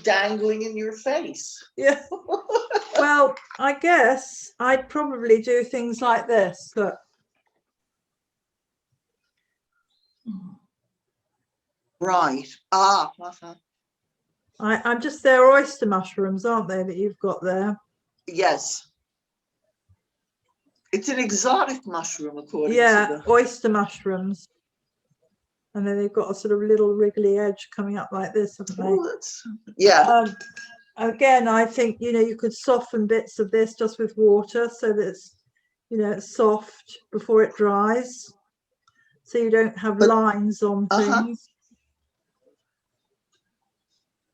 dangling in your face. Yeah. Well, I guess I'd probably do things like this. Look. Right. Ah. I'm just, they're oyster mushrooms, aren't they, that you've got there? Yes. It's an exotic mushroom, according to the oyster mushrooms. And then they've got a sort of little wriggly edge coming up like this, haven't they? Oh, that's... Yeah. Again, I think, you could soften bits of this just with water so that it's, it's soft before it dries. So you don't have lines on things.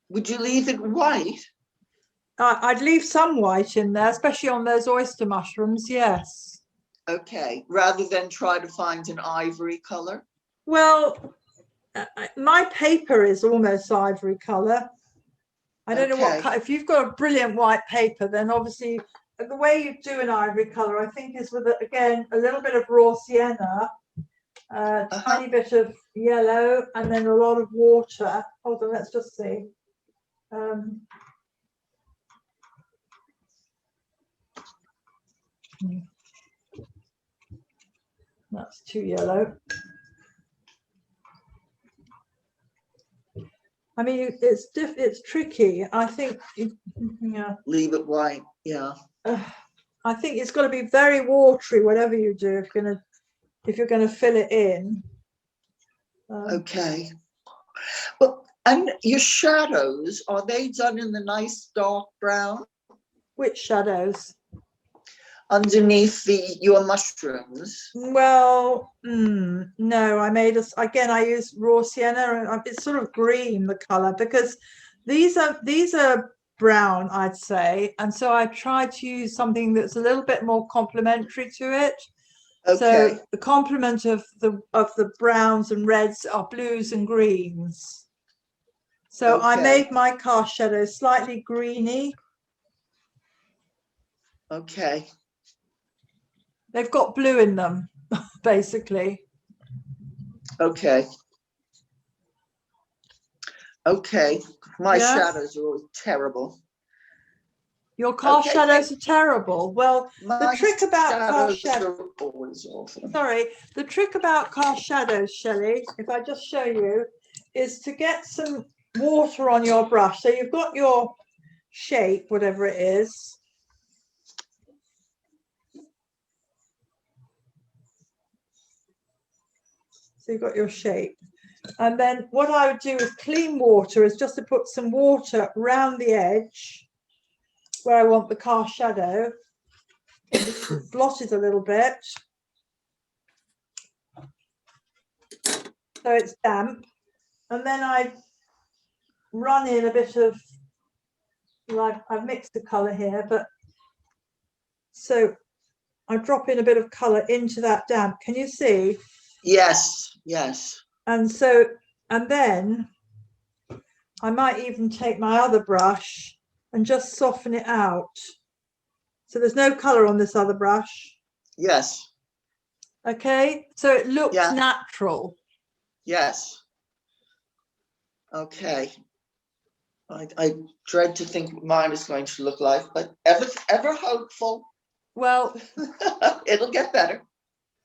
Would you leave it white? I'd leave some white in there, especially on those oyster mushrooms, yes. Okay, rather than try to find an ivory color? Well, my paper is almost ivory color. I don't know what, if you've got a brilliant white paper, then obviously the way you do an ivory color, I think, is with, again, a little bit of raw sienna, a tiny bit of yellow, and then a lot of water. Hold on, let's just see. That's too yellow. I mean, it's tricky. I think, yeah. Leave it white, yeah. I think it's got to be very watery, whatever you do, if you're going to fill it in. Okay. Well, and your shadows, are they done in the nice dark brown? Which shadows? Underneath your mushrooms. Well, no, I use raw sienna, and it's sort of green, the color, because these are brown, I'd say, and so I try to use something that's a little bit more complementary to it. Okay. So the complement of the browns and reds are blues and greens. So I made my cast shadows slightly greeny. Okay. They've got blue in them, basically. Okay. Okay. My shadows are terrible. Your cast shadows are terrible. Well, the trick about cast shadows are always awful. Sorry, the trick about cast shadows, Shelley, if I just show you, is to get some water on your brush. So you've got your shape, whatever it is. So you've got your shape. And then what I would do with clean water is just to put some water around the edge where I want the cast shadow. Blot it a little bit. So it's damp. And then I run in a bit of, like, I've mixed the colour here, but so I drop in a bit of colour into that damp. Can you see? Yes, yes. And then I might even take my other brush and just soften it out. So there's no colour on this other brush. Yes. Okay, so it looks natural. Yes. Okay. I dread to think what mine is going to look like, but ever hopeful. Well, it'll get better.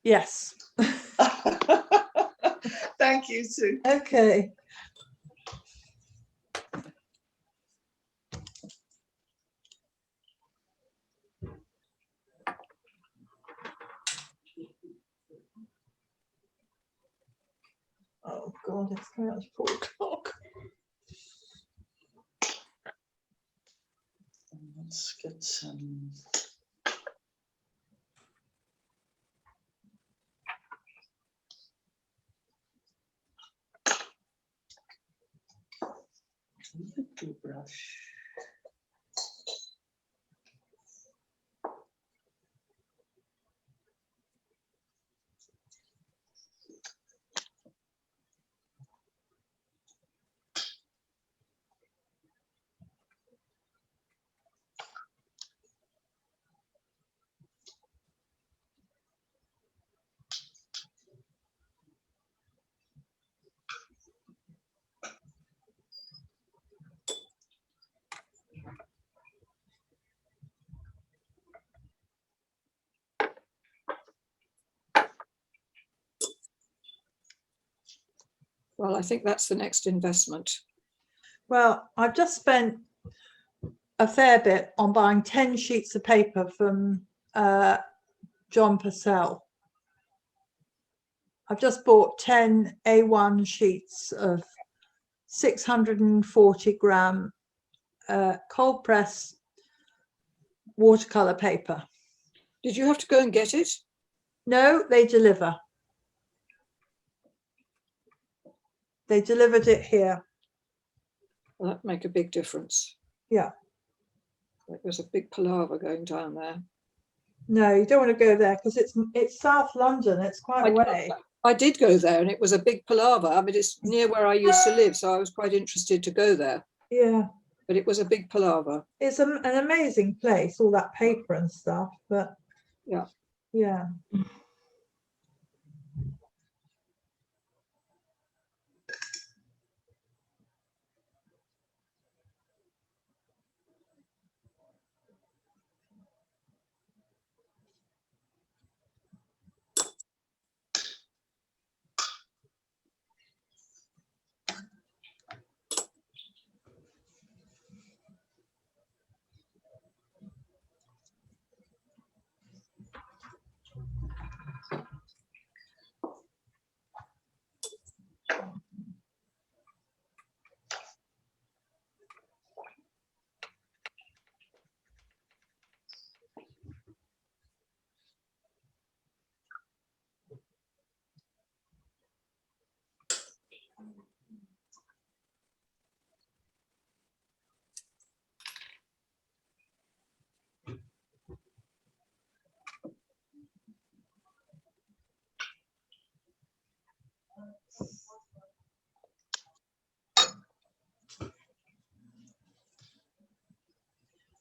Yes. Thank you, Sue. Okay. Oh God, it's coming up to 4 o'clock. Let's get some. Brush. Well, I think that's the next investment. Well, I've just spent a fair bit on buying 10 sheets of paper from John Purcell. I've just bought 10 A1 sheets of 640 gram cold press watercolor paper. Did you have to go and get it? No, they deliver. They delivered it here. Well, that'd make a big difference. Yeah. There's a big palaver going down there. No, you don't want to go there because it's South London. It's quite a way. I did go there and it was a big palaver. I mean, it's near where I used to live, so I was quite interested to go there. Yeah. But it was a big palaver. It's an amazing place, all that paper and stuff, but yeah. Yeah.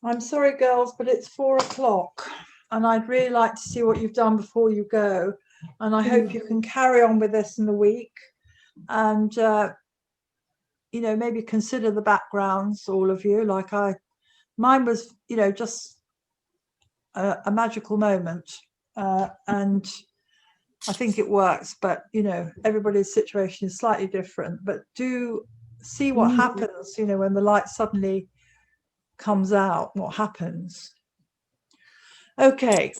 I'm sorry, girls, but it's 4 o'clock and I'd really like to see what you've done before you go. And I hope you can carry on with this in the week and, you know, maybe consider the backgrounds, all of you, like mine was, you know, just a magical moment. And I think it works, but, you know, everybody's situation is slightly different, but do see what happens, you know, when the light suddenly comes out, what happens. Okay.